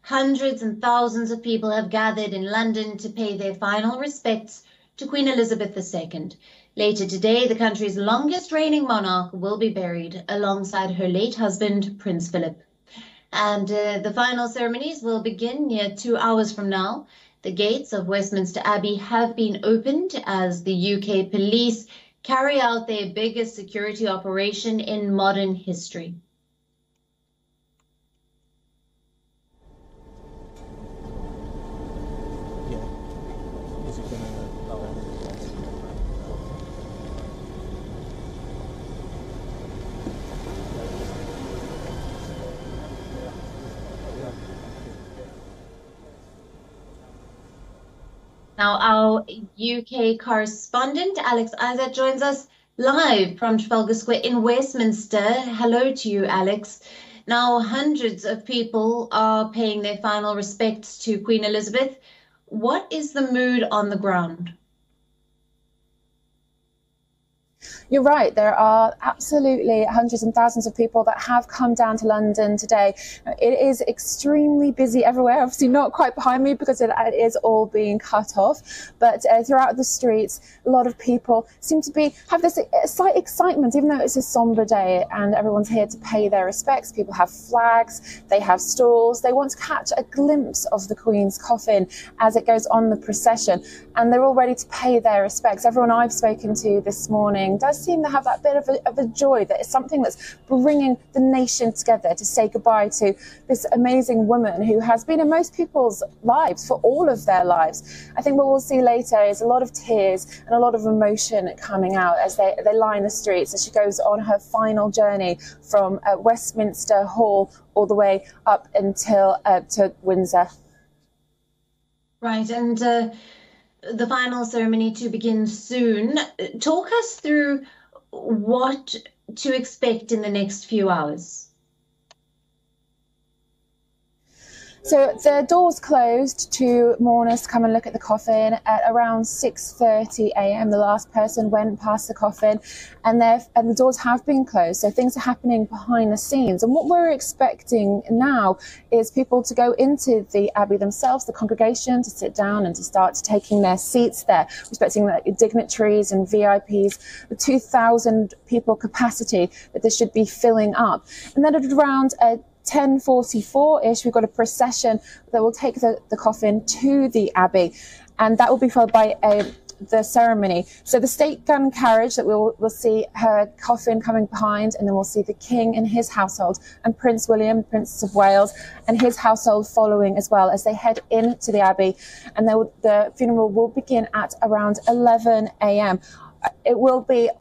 Hundreds and thousands of people have gathered in London to pay their final respects to Queen Elizabeth II. Later today, the country's longest reigning monarch will be buried alongside her late husband, Prince Philip. And the final ceremonies will begin near 2 hours from now. The gates of Westminster Abbey have been opened as the UK police carry out their biggest security operation in modern history. Now, our UK correspondent, Alex Isaac, joins us live from Trafalgar Square in Westminster. Hello to you, Alex. Now, hundreds of people are paying their final respects to Queen Elizabeth. What is the mood on the ground? You're right. There are absolutely hundreds and thousands of people that have come down to London today. It is extremely busy everywhere. Obviously not quite behind me because it is all being cut off. But throughout the streets, a lot of people seem to have this slight excitement, even though it's a somber day and everyone's here to pay their respects. People have flags, they have stalls. They want to catch a glimpse of the Queen's coffin as it goes on the procession. And they're all ready to pay their respects. Everyone I've spoken to this morning does seem to have that bit of a joy that it's something that's bringing the nation together to say goodbye to this amazing woman who has been in most people's lives for all of their lives. I think what we'll see later is a lot of tears and a lot of emotion coming out as they line the streets as she goes on her final journey from Westminster Hall all the way up until to Windsor. Right, and the final ceremony to begin soon. Talk us through what to expect in the next few hours. So the doors closed to mourners to come and look at the coffin at around 6:30 a.m. The last person went past the coffin, and the doors have been closed. So things are happening behind the scenes. And what we're expecting now is people to go into the Abbey themselves, the congregation, to sit down and to start taking their seats there. We're expecting that dignitaries and VIPs, the 2,000 people capacity that this should be filling up. And then at around 10:44-ish, we've got a procession that will take the coffin to the Abbey, and that will be followed by the ceremony. So the state gun carriage that we'll see her coffin coming behind, and then we'll see the King and his household and Prince William, Prince of Wales, and his household following as well as they head into the Abbey. And the funeral will begin at around 11 a.m. We'll be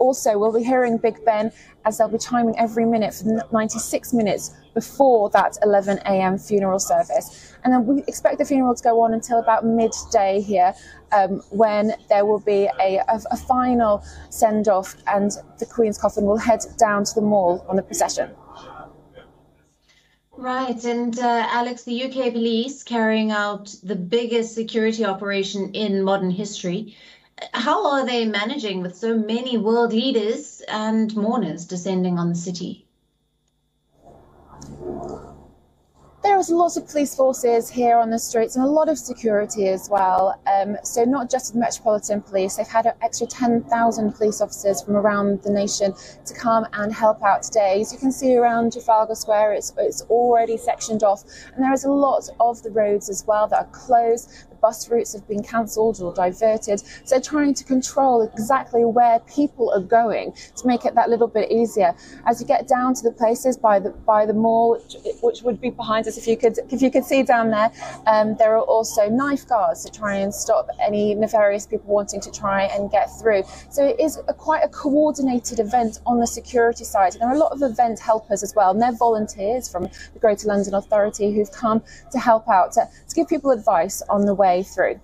hearing Big Ben as they'll be chiming every minute for 96 minutes before that 11 a.m. funeral service. And then we expect the funeral to go on until about midday here, when there will be a final send-off and the Queen's coffin will head down to the Mall on the procession. Right, and Alex, the UK police carrying out the biggest security operation in modern history. How are they managing with so many world leaders and mourners descending on the city? There's lots of police forces here on the streets and a lot of security as well. So not just the Metropolitan Police, they've had an extra 10,000 police officers from around the nation to come and help out today. As you can see around Trafalgar Square, it's already sectioned off, and there is a lot of the roads as well that are closed. Bus routes have been cancelled or diverted. So they're trying to control exactly where people are going to make it that little bit easier. As you get down to the places by the mall, which would be behind us if you could see down there, there are also knife guards to try and stop any nefarious people wanting to try and get through. So it is quite a coordinated event on the security side. And there are a lot of event helpers as well, and they're volunteers from the Greater London Authority who've come to help out, to give people advice on the way through.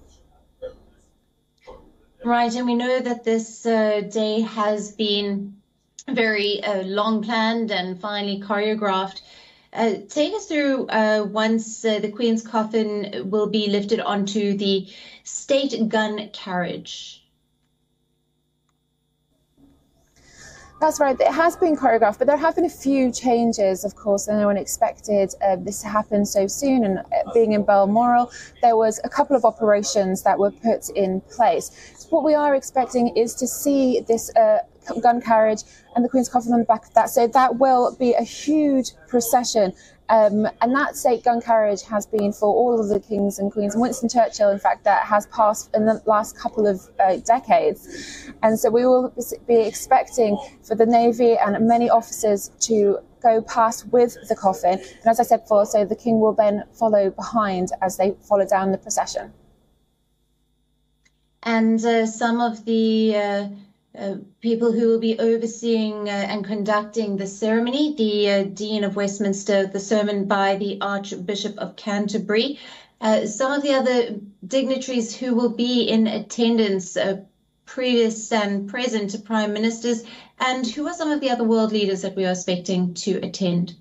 Right, and we know that this day has been very long planned and finely choreographed. Take us through once the Queen's coffin will be lifted onto the state gun carriage. That's right. It has been choreographed, but there have been a few changes, of course, and no one expected this to happen so soon. And being in Balmoral, there was a couple of operations that were put in place. So what we are expecting is to see this gun carriage and the Queen's coffin on the back of that. So that will be a huge procession. And that state gun carriage has been for all of the kings and queens. And Winston Churchill, in fact, that has passed in the last couple of decades. And so we will be expecting for the Navy and many officers to go past with the coffin. And as I said before, so the King will then follow behind as they follow down the procession. And some of the people who will be overseeing and conducting the ceremony, the Dean of Westminster, the sermon by the Archbishop of Canterbury, some of the other dignitaries who will be in attendance, previous and present prime ministers, and who are some of the other world leaders that we are expecting to attend?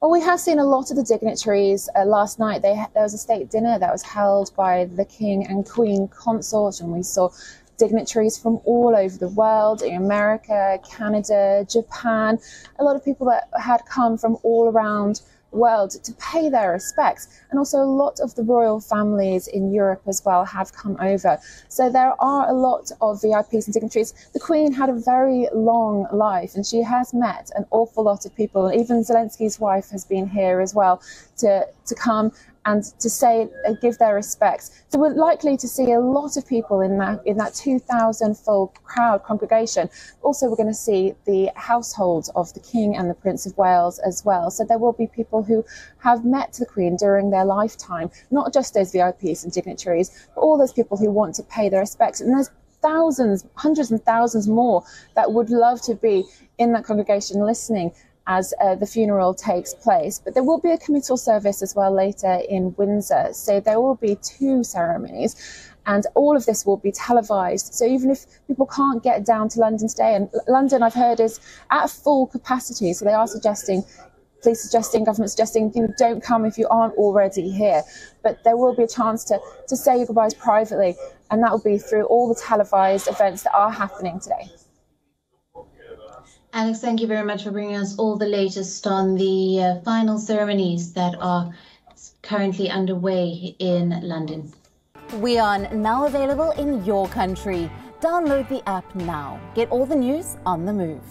Well, we have seen a lot of the dignitaries. Last night there was a state dinner that was held by the King and Queen consort, and we saw dignitaries from all over the world, in America, Canada, Japan, a lot of people that had come from all around the world to pay their respects. And also a lot of the royal families in Europe as well have come over. So there are a lot of VIPs and dignitaries. The Queen had a very long life and she has met an awful lot of people. Even Zelensky's wife has been here as well to come and to say, give their respects. So we're likely to see a lot of people in that 2,000 full crowd congregation. Also, we're going to see the households of the King and the Prince of Wales as well. So there will be people who have met the Queen during their lifetime, not just those VIPs and dignitaries, but all those people who want to pay their respects. And there's thousands, hundreds and thousands more that would love to be in that congregation listening as the funeral takes place. But there will be a committal service as well later in Windsor. So there will be 2 ceremonies and all of this will be televised. So even if people can't get down to London today, and London I've heard is at full capacity, so they are suggesting, government suggesting, don't come if you aren't already here. But there will be a chance to say your goodbyes privately, and that will be through all the televised events that are happening today. Alex, thank you very much for bringing us all the latest on the final ceremonies that are currently underway in London. WION, now available in your country. Download the app now. Get all the news on the move.